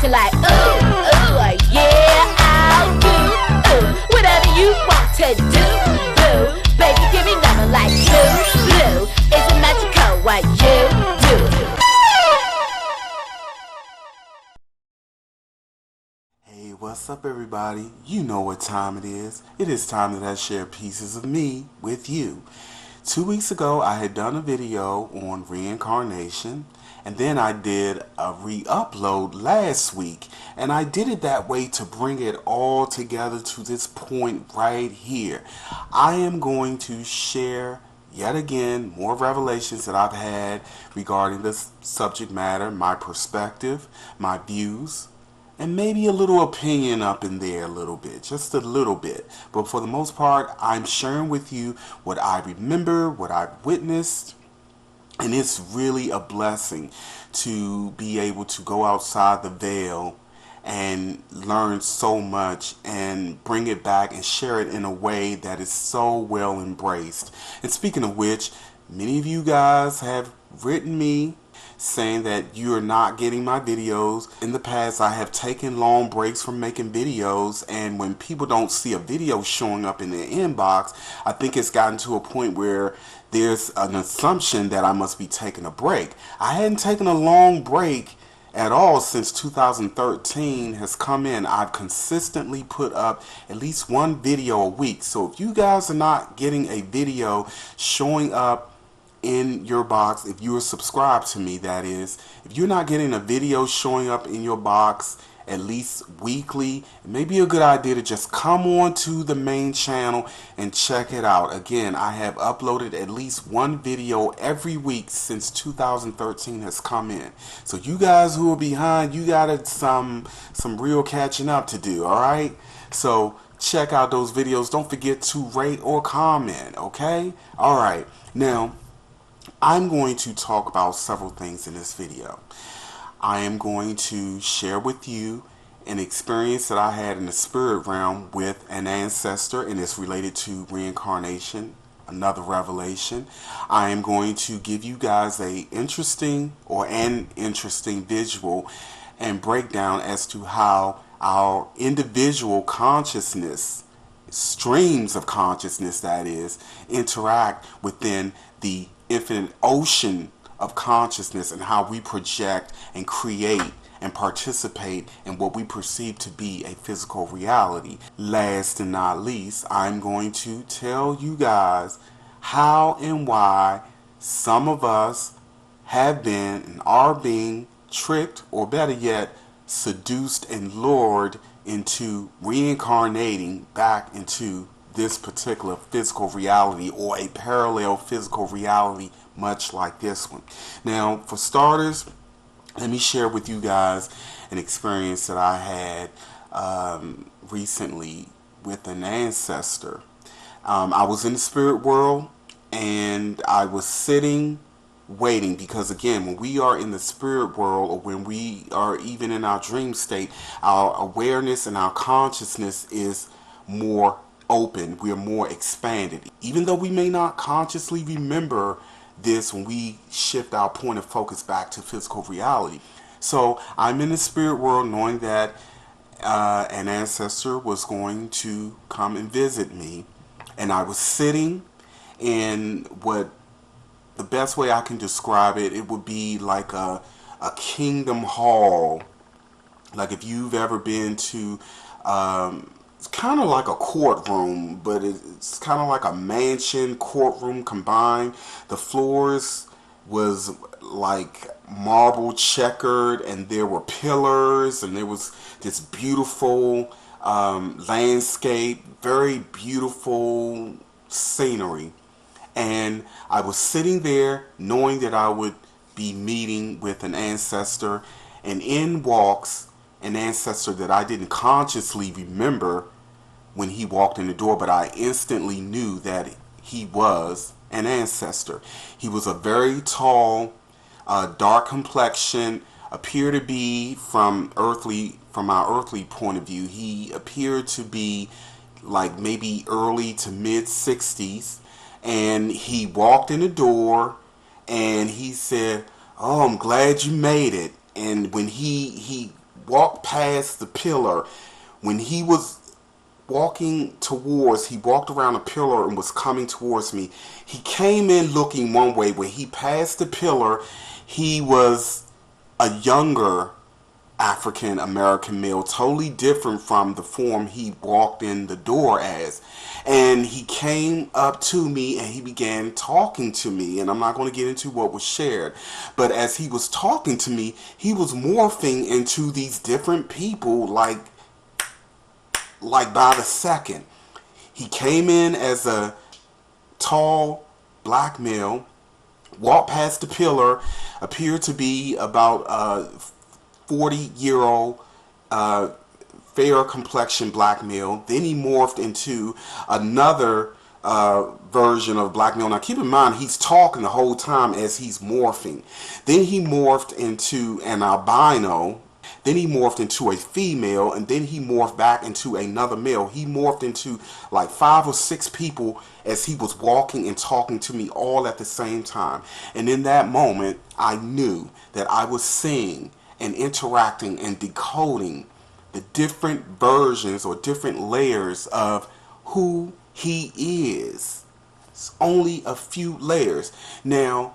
acting like, yeah, I'll do, whatever you want to do, boo. Baby, give me number like blue. Is it magical what you do? Hey, what's up everybody? You know what time it is. It is time that I share pieces of me with you. 2 weeks ago I had done a video on reincarnation, and then I did a re-upload last week, and I did it that way to bring it all together to this point right here. I am going to share yet again more revelations that I've had regarding this subject matter, my perspective, my views, and maybe a little opinion up in there a little bit, just a little bit. But for the most part, I'm sharing with you what I remember, what I've witnessed, and it's really a blessing to be able to go outside the veil and learn so much and bring it back and share it in a way that is so well embraced. And speaking of which, many of you guys have written me saying that you are not getting my videos. In the past, I have taken long breaks from making videos, and when people don't see a video showing up in their inbox, I think it's gotten to a point where there's an assumption that I must be taking a break. I hadn't taken a long break at all since 2013 has come in. I've consistently put up at least one video a week. So if you guys are not getting a video showing up in your box, if you are subscribed to me, that is, if you're not getting a video showing up in your box at least weekly, it may be a good idea to just come on to the main channel and check it out. Again, I have uploaded at least one video every week since 2013 has come in. So you guys who are behind, you got some real catching up to do, alright? So check out those videos. Don't forget to rate or comment, okay? Alright, now I'm going to talk about several things in this video. I am going to share with you an experience that I had in the spirit realm with an ancestor, and it's related to reincarnation, another revelation. I am going to give you guys an interesting visual and breakdown as to how our individual consciousness, streams of consciousness that is, interact within the infinite ocean of consciousness, and how we project and create and participate in what we perceive to be a physical reality. Last and not least, I'm going to tell you guys how and why some of us have been and are being tricked, or better yet, seduced and lured into reincarnating back into this particular physical reality, or a parallel physical reality much like this one. Now, for starters, let me share with you guys an experience that I had recently with an ancestor. I was in the spirit world, and I was sitting waiting, because again, when we are in the spirit world, or when we are even in our dream state, our awareness and our consciousness is more open, we are more expanded, even though we may not consciously remember this when we shift our point of focus back to physical reality. So I'm in the spirit world knowing that an ancestor was going to come and visit me, and I was sitting in what the best way I can describe it, it would be like a kingdom hall. Like if you've ever been to it's kind of like a courtroom, but it's kind of like a mansion courtroom combined. The floors was like marble checkered, and there were pillars, and there was this beautiful landscape, very beautiful scenery. And I was sitting there knowing that I would be meeting with an ancestor, and in walks an ancestor that I didn't consciously remember when he walked in the door, but I instantly knew that he was an ancestor. He was a very tall, dark complexion, appeared to be from our earthly point of view, he appeared to be like maybe early to mid 60s, and he walked in the door and he said, "Oh, I'm glad you made it." And when he walked past the pillar. When he was walking towards, he walked around a pillar and was coming towards me. He came in looking one way. When he passed the pillar, he was a younger African American male, totally different from the form he walked in the door as. And he came up to me and he began talking to me, and I'm not going to get into what was shared, but as he was talking to me, he was morphing into these different people like by the second. He came in as a tall black male, walked past the pillar, appeared to be about 40-year-old fair complexion black male. Then he morphed into another version of black male. Now keep in mind, he's talking the whole time as he's morphing. Then he morphed into an albino. Then he morphed into a female, and then he morphed back into another male. He morphed into like 5 or 6 people as he was walking and talking to me all at the same time. And in that moment, I knew that I was seeing and interacting and decoding the different versions or different layers of who he is. It's only a few layers. Now,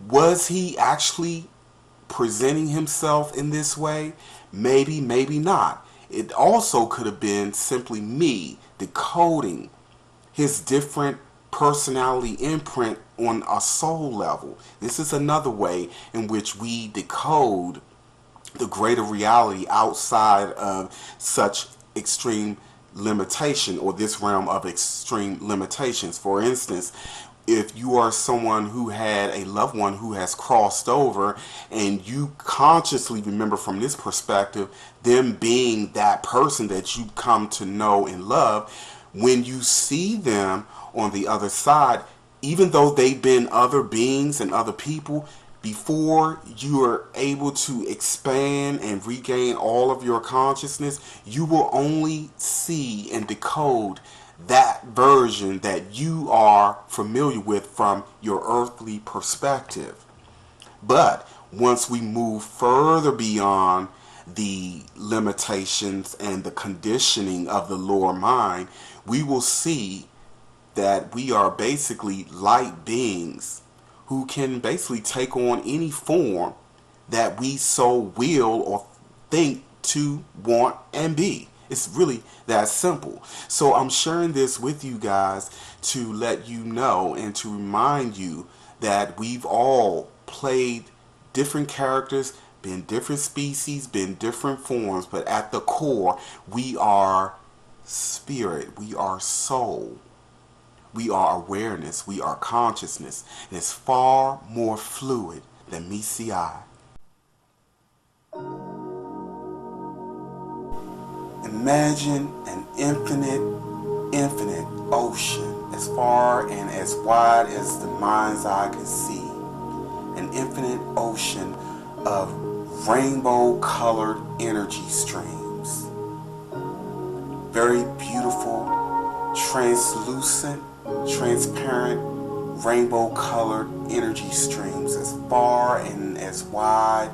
was he actually presenting himself in this way? Maybe, maybe not. It also could have been simply me decoding his different personality imprint on a soul level. This is another way in which we decode the greater reality outside of such extreme limitation, or this realm of extreme limitations. For instance, if you are someone who had a loved one who has crossed over, and you consciously remember from this perspective them being that person that you come to know and love, when you see them on the other side, even though they've been other beings and other people, before you are able to expand and regain all of your consciousness, you will only see and decode that version that you are familiar with from your earthly perspective. But once we move further beyond the limitations and the conditioning of the lower mind, we will see that we are basically light beings who can basically take on any form that we so will or think to want and be. It's really that simple. So I'm sharing this with you guys to let you know and to remind you that we've all played different characters, been different species, been different forms, but at the core, we are spirit, we are soul, we are awareness, we are consciousness. And it's far more fluid than meets the eye. Imagine an infinite ocean, as far and as wide as the mind's eye can see. An infinite ocean of rainbow-colored energy streams. Very beautiful, translucent, transparent, rainbow-colored energy streams, as far and as wide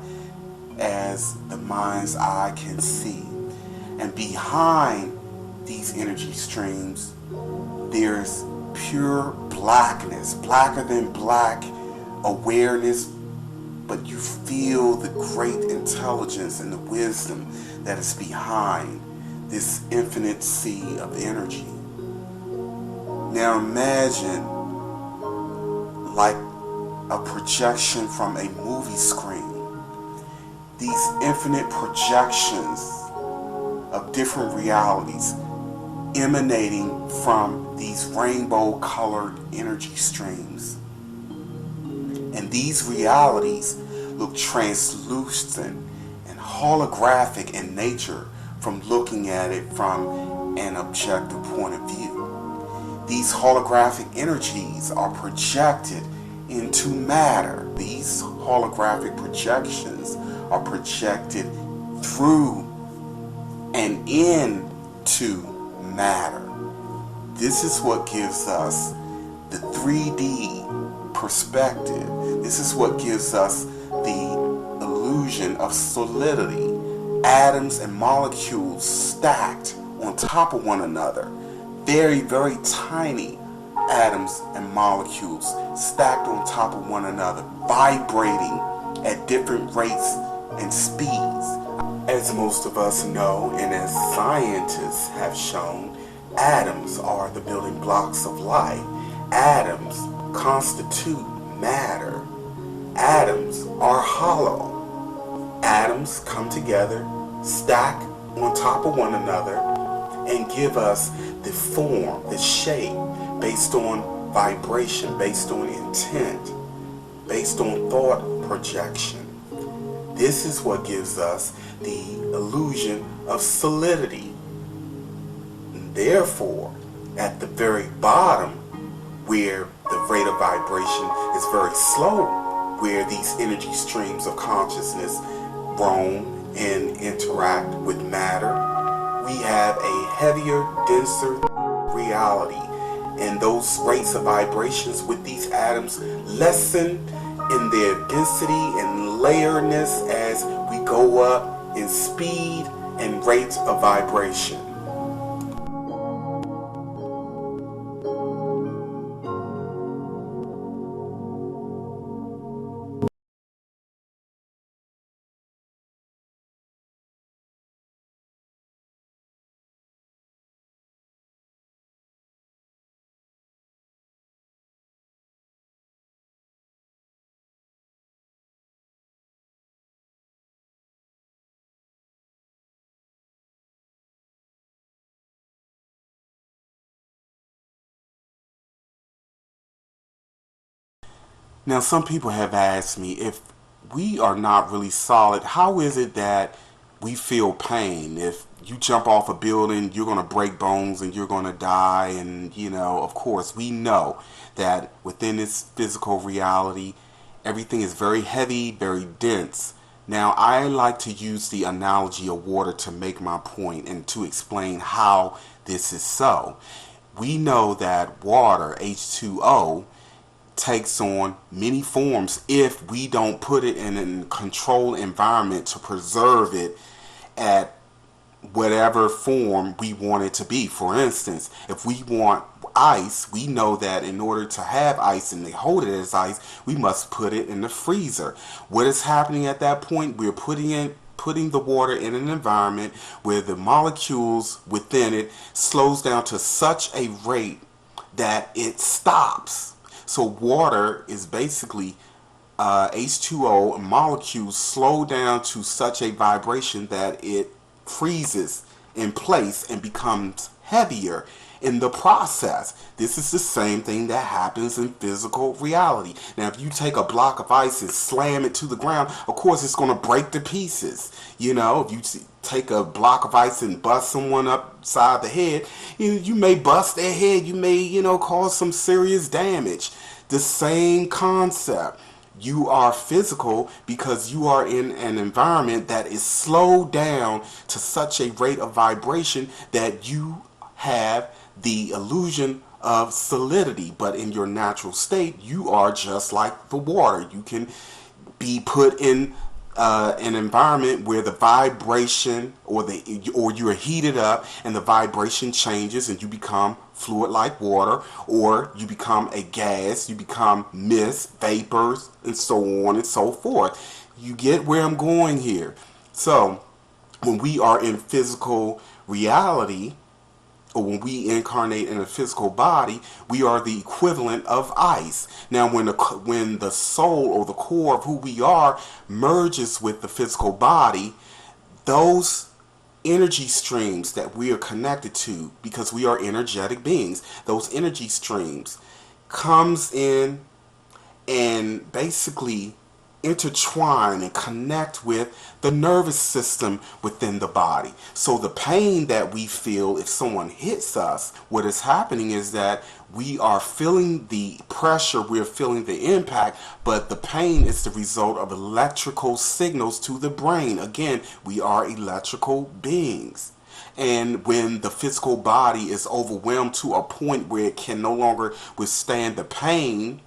as the mind's eye can see. And behind these energy streams, there's pure blackness, blacker than black awareness, but you feel the great intelligence and the wisdom that is behind this infinite sea of energy. Now imagine like a projection from a movie screen. These infinite projections of different realities emanating from these rainbow-colored energy streams. And these realities look translucent and holographic in nature from looking at it from an objective point of view. These holographic energies are projected into matter. These holographic projections are projected through and into matter. This is what gives us the 3D perspective. This is what gives us the illusion of solidity atoms and molecules stacked on top of one another. Very, very tiny atoms and molecules stacked on top of one another, vibrating at different rates and speeds. As most of us know, and as scientists have shown, atoms are the building blocks of life. Atoms constitute matter. Atoms are hollow. Atoms come together, stack on top of one another, and give us the form, the shape, based on vibration, based on intent, based on thought projection. This is what gives us the illusion of solidity. And therefore, at the very bottom, where the rate of vibration is very slow, where these energy streams of consciousness roam and interact with matter, we have a heavier, denser reality. And those rates of vibrations with these atoms lessen in their density and layerness as we go up in speed and rates of vibration. Now, some people have asked me, if we are not really solid, how is it that we feel pain? If you jump off a building, you're going to break bones and you're going to die. And, of course, we know that within this physical reality, everything is very heavy, very dense. Now, I like to use the analogy of water to make my point and to explain how this is so. We know that water, H2O, takes on many forms if we don't put it in a controlled environment to preserve it at whatever form we want it to be. For instance, if we want ice, we know that in order to have ice and they hold it as ice, we must put it in the freezer. What is happening at that point? We're putting the water in an environment where the molecules within it slows down to such a rate that it stops. So water is basically H2O molecules slow down to such a vibration that it freezes in place and becomes heavier in the process. This is the same thing that happens in physical reality. Now, if you take a block of ice and slam it to the ground, of course it's going to break to pieces. If you take a block of ice and bust someone upside the head, you may bust their head, you may, cause some serious damage. The same concept. You are physical because you are in an environment that is slowed down to such a rate of vibration that you have the illusion of solidity. But in your natural state, you are just like the water. You can be put in an environment where the vibration or you're heated up and the vibration changes and you become fluid like water, or you become a gas, you become mist, vapors, and so on and so forth. You get where I'm going here. So when we are in physical reality, or when we incarnate in a physical body, we are the equivalent of ice. Now, when the soul or the core of who we are merges with the physical body, those energy streams that we are connected to, because we are energetic beings, those energy streams comes in and basically intertwine and connect with the nervous system within the body. So the pain that we feel if someone hits us, what is happening is that we are feeling the pressure, we're feeling the impact, but the pain is the result of electrical signals to the brain. Again, we are electrical beings. And when the physical body is overwhelmed to a point where it can no longer withstand the pain,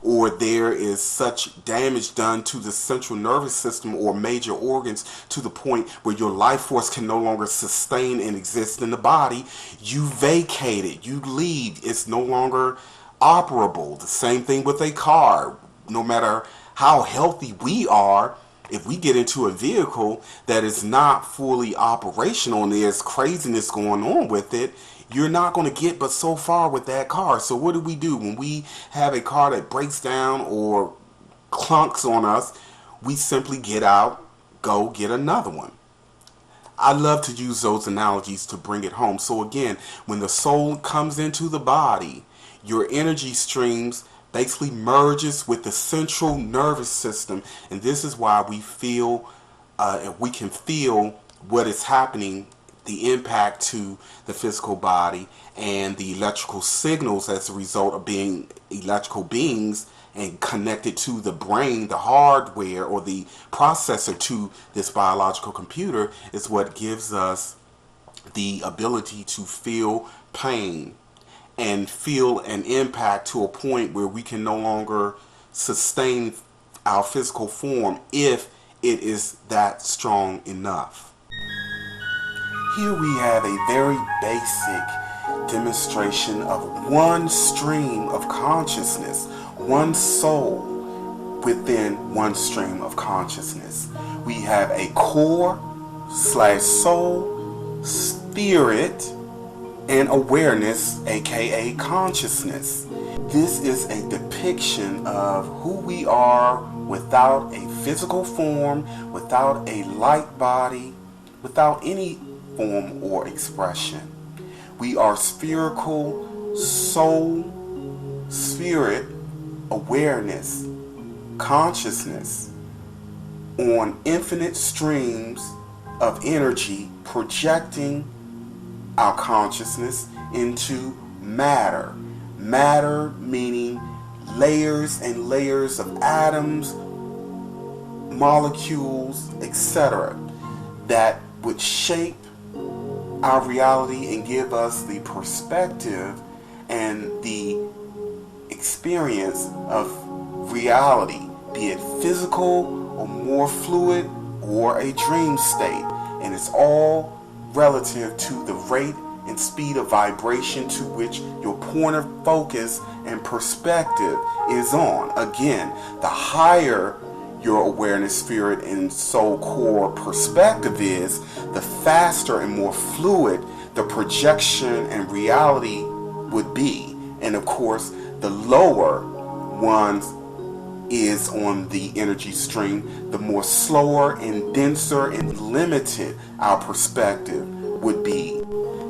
or there is such damage done to the central nervous system or major organs to the point where your life force can no longer sustain and exist in the body, you vacate it, you leave. It's no longer operable. The same thing with a car. No matter how healthy we are, if we get into a vehicle that is not fully operational and there's craziness going on with it, you're not going to get but so far with that car. So what do when we have a car that breaks down or clunks on us? We simply get out, go get another one. I love to use those analogies to bring it home. So again, when the soul comes into the body, your energy streams basically merges with the central nervous system, and this is why we can feel what is happening, the impact to the physical body, and the electrical signals as a result of being electrical beings and connected to the brain, the hardware or the processor to this biological computer, is what gives us the ability to feel pain and feel an impact to a point where we can no longer sustain our physical form if it is that strong enough. Here we have a very basic demonstration of one stream of consciousness, one soul within one stream of consciousness. We have a core / soul, spirit, and awareness, aka consciousness. This is a depiction of who we are without a physical form, without a light body, without any form or expression. We are spherical soul, spirit, awareness, consciousness on infinite streams of energy projecting our consciousness into matter. Matter meaning layers and layers of atoms, molecules, etc. that would shape our reality and give us the perspective and the experience of reality, be it physical or more fluid or a dream state. And it's all relative to the rate and speed of vibration to which your point of focus and perspective is on. Again, the higher your awareness, spirit, and soul core perspective is, the faster and more fluid the projection and reality would be. And of course, the lower one is on the energy stream, the more slower and denser and limited our perspective would be.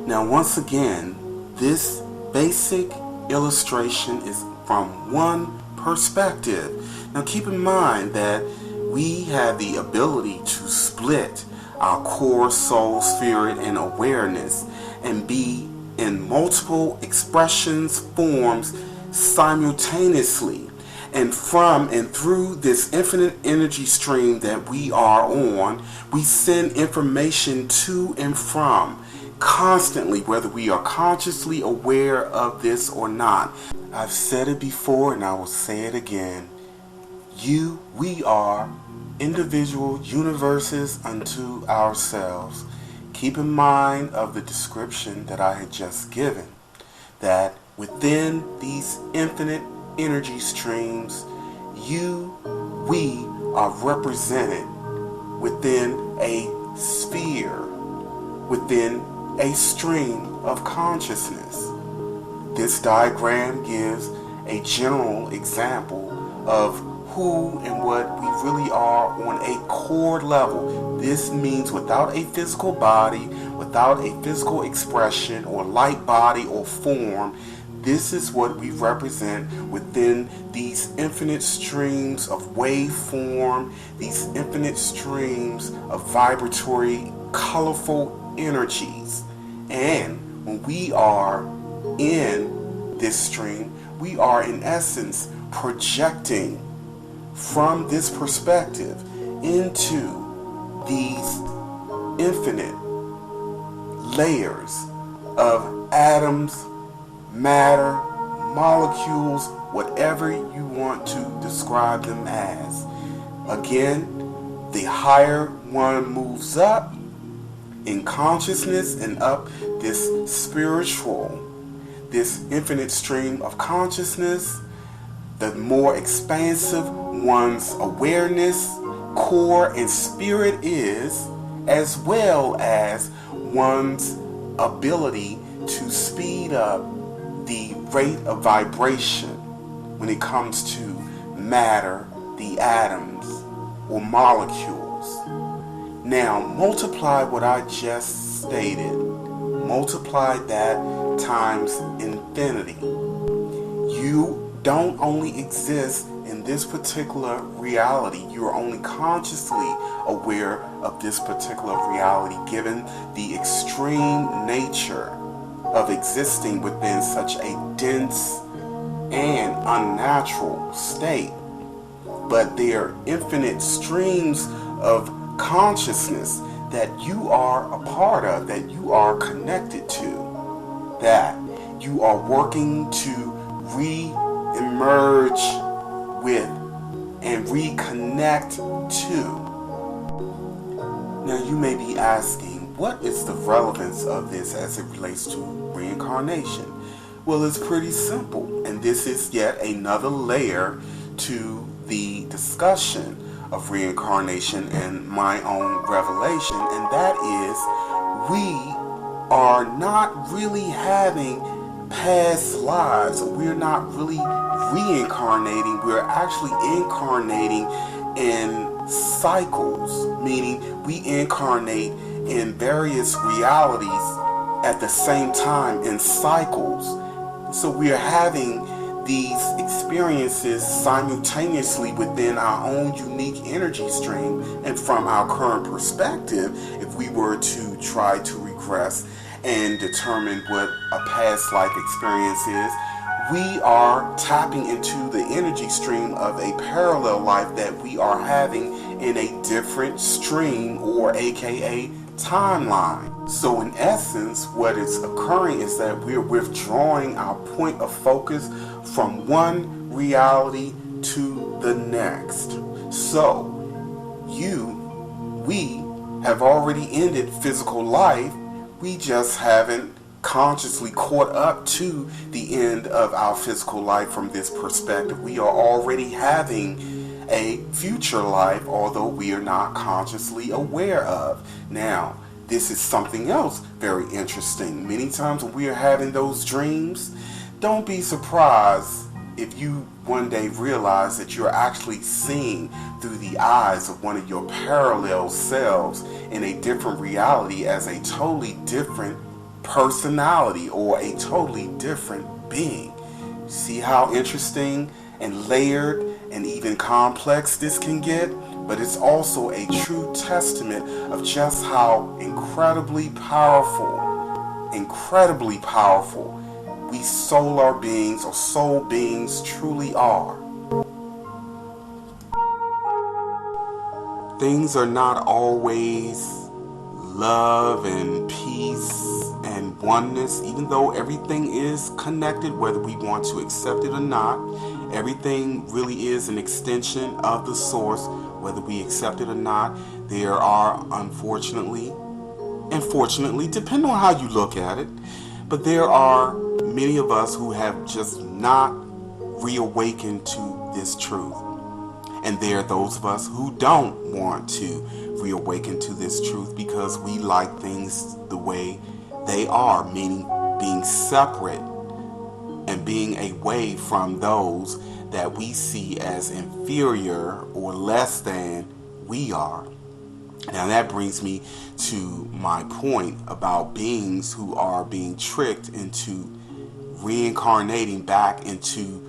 Now, once again, this basic illustration is from one perspective. Now, keep in mind that we have the ability to split our core, soul, spirit, and awareness and be in multiple expressions, forms simultaneously. And from and through this infinite energy stream that we are on, we send information to and from constantly, whether we are consciously aware of this or not. I've said it before and I will say it again. We are individual universes unto ourselves. Keep in mind of the description that I had just given, that within these infinite energy streams, we are represented within a sphere, within a stream of consciousness. This diagram gives a general example of who and what we really are on a core level. This means without a physical body, without a physical expression or light body or form. This is what we represent within these infinite streams of waveform, these infinite streams of vibratory, colorful energies. And when we are in this stream, we are in essence projecting from this perspective into these infinite layers of atoms, matter, molecules, whatever you want to describe them as. Again, the higher one moves up in consciousness and up this spiritual, this infinite stream of consciousness, the more expansive one's awareness, core, and spirit is, as well as one's ability to speed up the rate of vibration when it comes to matter, the atoms, or molecules. Now, multiply what I just stated. Multiply that times infinity. You don't only exist in this particular reality. You are only consciously aware of this particular reality, given the extreme nature of existing within such a dense and unnatural state. But there are infinite streams of consciousness that you are a part of, that you are connected to, that you are working to re-emerge with and reconnect to. Now you may be asking, what is the relevance of this as it relates to reincarnation? Well, it's pretty simple, and this is yet another layer to the discussion of reincarnation and my own revelation, and that is we are not really having past lives. We're not really reincarnating. We're actually incarnating in cycles, meaning we incarnate in various realities at the same time in cycles. So we are having these experiences simultaneously within our own unique energy stream, and from our current perspective, if we were to try to regress and determine what a past life experience is, we are tapping into the energy stream of a parallel life that we are having in a different stream, or aka timeline. So in essence, what is occurring is that we're withdrawing our point of focus from one reality to the next. So we have already ended physical life. We just haven't consciously caught up to the end of our physical life from this perspective. We are already having a future life, although we are not consciously aware of. Now, this is something else very interesting. Many times when we are having those dreams, don't be surprised if you one day realize that you're actually seeing through the eyes of one of your parallel selves in a different reality as a totally different personality or a totally different being. See how interesting and layered and even complex this can get? But it's also a true testament of just how incredibly powerful we SOULar beings or soul beings truly are. Things are not always love and peace and oneness, even though everything is connected, whether we want to accept it or not. Everything really is an extension of the source, whether we accept it or not. There are, unfortunately and fortunately, depending on how you look at it, but there are many of us who have just not reawakened to this truth. And there are those of us who don't want to reawaken to this truth because we like things the way they are, meaning being separate and being away from those that we see as inferior or less than we are. Now that brings me to my point about beings who are being tricked into reincarnating back into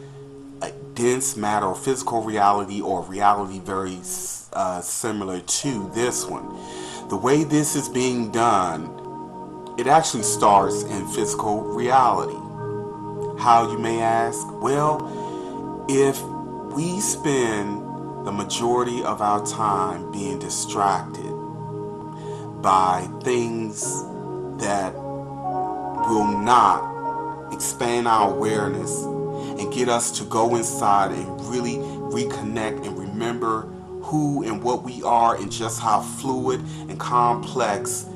a dense matter or physical reality, or reality very similar to this one. The way this is being done, it actually starts in physical reality. How, you may ask? Well, if we spend the majority of our time being distracted by things that will not expand our awareness and get us to go inside and really reconnect and remember who and what we are and just how fluid and complex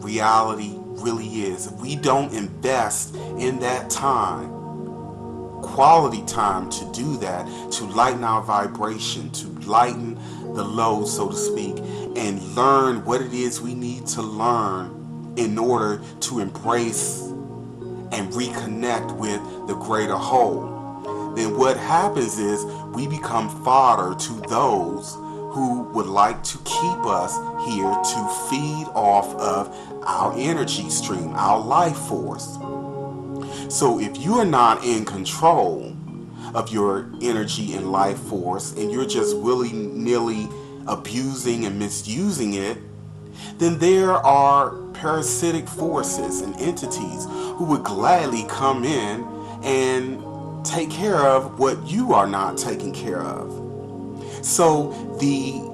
reality really is. If we don't invest in that time, quality time to do that, to lighten our vibration, to lighten the load, so to speak, and learn what it is we need to learn in order to embrace and reconnect with the greater whole, then what happens is we become fodder to those who would like to keep us here to feed off of our energy stream, our life force. So if you are not in control of your energy and life force, and you're just willy-nilly abusing and misusing it, then there are parasitic forces and entities who would gladly come in and take care of what you are not taking care of. So the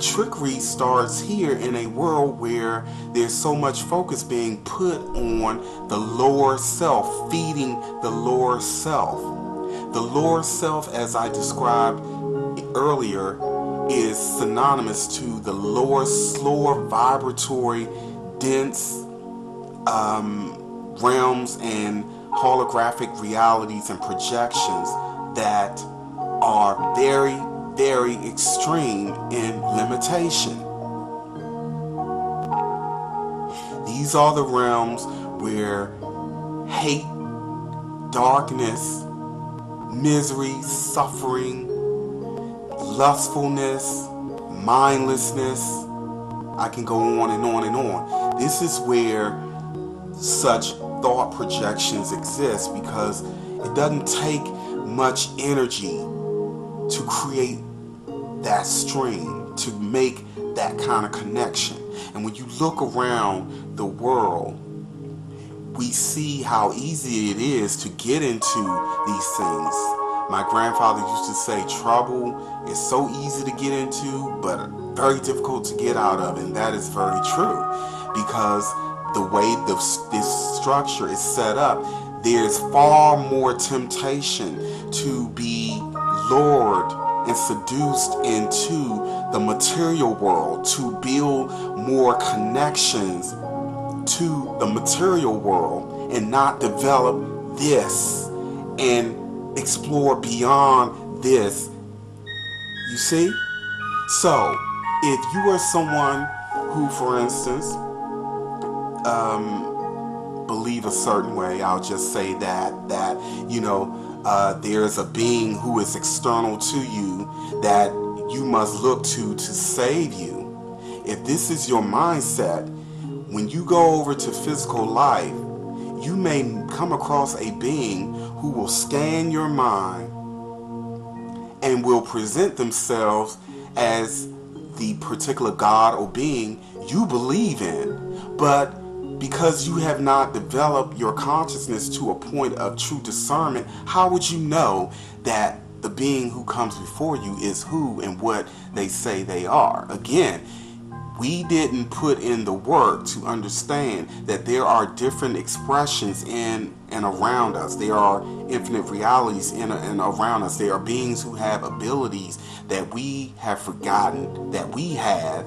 trickery starts here in a world where there's so much focus being put on the lower self, feeding the lower self. The lower self, as I described earlier, is synonymous to the lower, slower, vibratory, dense realms and holographic realities and projections that are very, very extreme in limitation. These are the realms where hate, darkness, misery, suffering, lustfulness, mindlessness, I can go on and on and on. This is where such thought projections exist, because it doesn't take much energy to create that stream, to make that kind of connection. And when you look around the world, we see how easy it is to get into these things. My grandfather used to say trouble is so easy to get into, but very difficult to get out of. And that is very true, because the way this structure is set up, there's far more temptation to be lured and seduced into the material world, to build more connections to the material world and not develop this and explore beyond this. You see? So if you are someone who, for instance, believe a certain way, I'll just say that there's a being who is external to you that you must look to save you. If this is your mindset, when you go over to physical life, you may come across a being who will scan your mind and will present themselves as the particular God or being you believe in. But because you have not developed your consciousness to a point of true discernment, how would you know that the being who comes before you is who and what they say they are? Again, we didn't put in the work to understand that there are different expressions in and around us. There are infinite realities in and around us. There are beings who have abilities that we have forgotten that we have.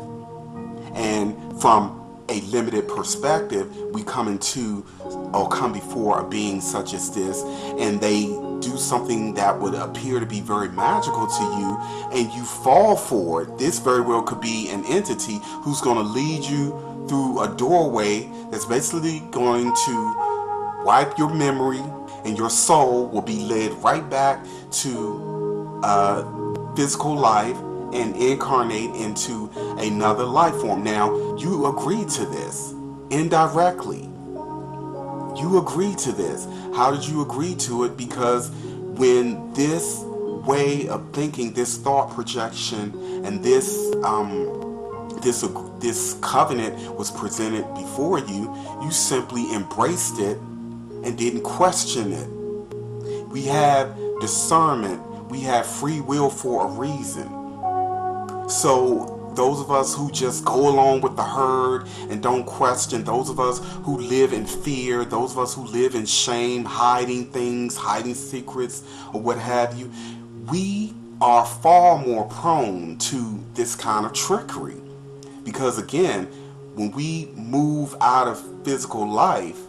And from a limited perspective, we come into or come before a being such as this, and they do something that would appear to be very magical to you, and you fall for it. This very well could be an entity who's going to lead you through a doorway that's basically going to wipe your memory, and your soul will be led right back to physical life and incarnate into another life form. Now, you agreed to this indirectly. You agreed to this. How did you agree to it? Because when this way of thinking, this thought projection, and this covenant was presented before you, you simply embraced it and didn't question it. We have discernment. We have free will for a reason. So those of us who just go along with the herd and don't question, those of us who live in fear, those of us who live in shame, hiding things, hiding secrets, or what have you, we are far more prone to this kind of trickery. Because again, when we move out of physical life,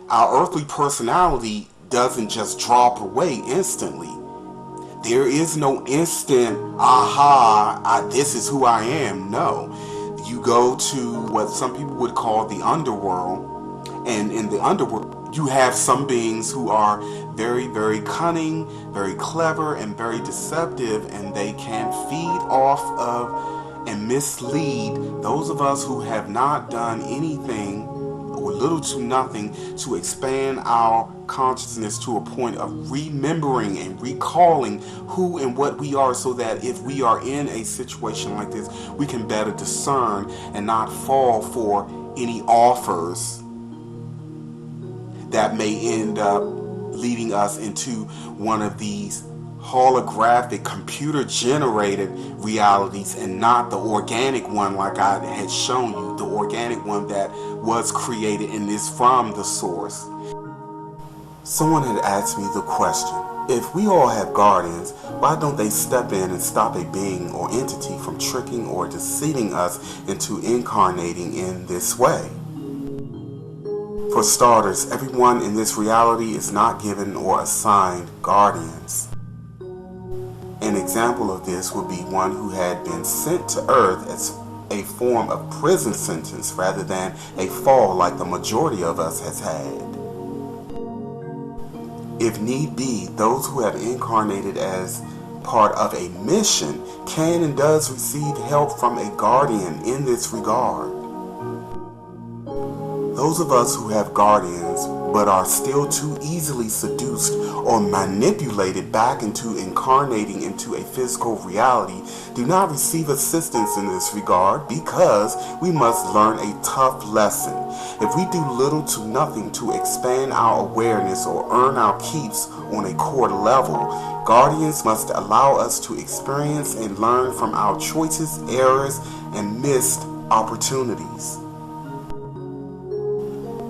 our earthly personality doesn't just drop away instantly. There is no instant, aha, this is who I am. No. You go to what some people would call the underworld, and in the underworld, you have some beings who are very, very cunning, very clever, and very deceptive, and they can feed off of and mislead those of us who have not done anything or little to nothing to expand our consciousness to a point of remembering and recalling who and what we are, so that if we are in a situation like this, we can better discern and not fall for any offers that may end up leading us into one of these holographic, computer-generated realities, and not the organic one like I had shown you, the organic one that was created in this from the source. Someone had asked me the question, if we all have guardians, why don't they step in and stop a being or entity from tricking or deceiving us into incarnating in this way? For starters, everyone in this reality is not given or assigned guardians. An example of this would be one who had been sent to Earth as a form of prison sentence rather than a fall like the majority of us has had. If need be, those who have incarnated as part of a mission can and does receive help from a guardian in this regard. Those of us who have guardians but are still too easily seduced or manipulated back into incarnating into a physical reality do not receive assistance in this regard, because we must learn a tough lesson. If we do little to nothing to expand our awareness or earn our keeps on a core level, guardians must allow us to experience and learn from our choices, errors, and missed opportunities.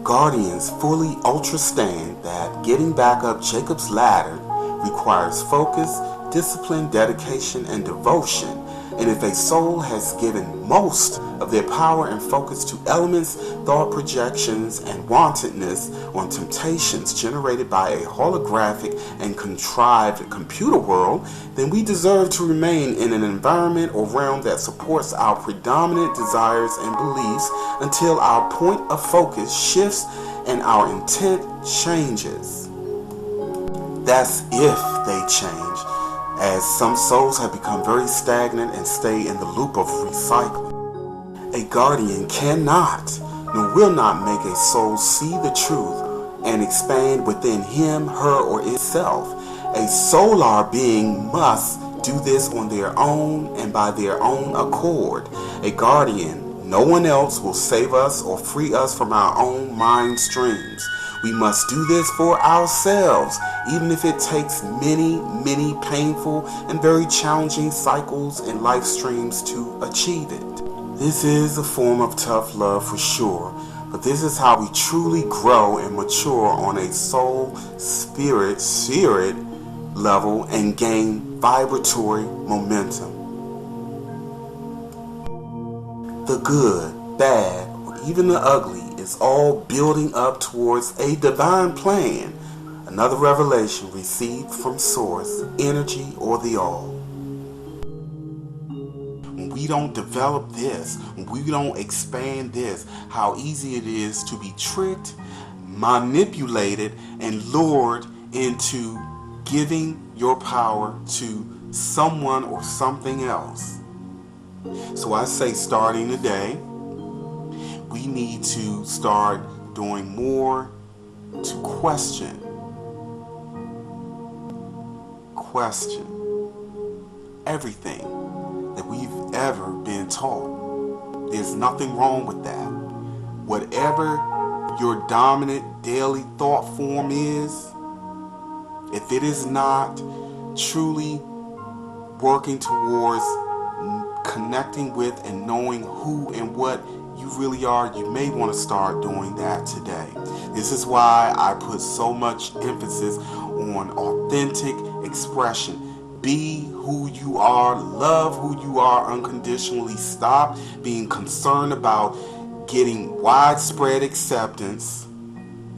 Guardians fully understand that getting back up Jacob's ladder requires focus, discipline, dedication, and devotion. And if a soul has given most of their power and focus to elements, thought projections, and wantedness on temptations generated by a holographic and contrived computer world, then we deserve to remain in an environment or realm that supports our predominant desires and beliefs until our point of focus shifts and our intent changes. That's if they change, as some souls have become very stagnant and stay in the loop of recycling. A guardian cannot, nor will not make a soul see the truth and expand within him, her, or itself. A SOULar being must do this on their own and by their own accord. A guardian, no one else, will save us or free us from our own mind streams. We must do this for ourselves, even if it takes many, many painful and very challenging cycles and life streams to achieve it. This is a form of tough love for sure, but this is how we truly grow and mature on a soul, spirit level and gain vibratory momentum. The good, bad, or even the ugly is all building up towards a divine plan, another revelation received from source, energy, or the all. When we don't develop this, when we don't expand this, how easy it is to be tricked, manipulated, and lured into giving your power to someone or something else. So I say, starting today, we need to start doing more to question everything that we've ever been taught. There's nothing wrong with that. Whatever your dominant daily thought form is, if it is not truly working towards connecting with and knowing who and what you really are, you may want to start doing that today. This is why I put so much emphasis on authentic expression. Be who you are, love who you are unconditionally. Stop being concerned about getting widespread acceptance,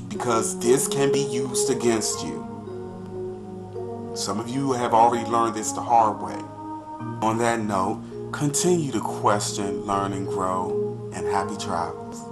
because this can be used against you. Some of you have already learned this the hard way. On that note, continue to question, learn, and grow, and happy travels.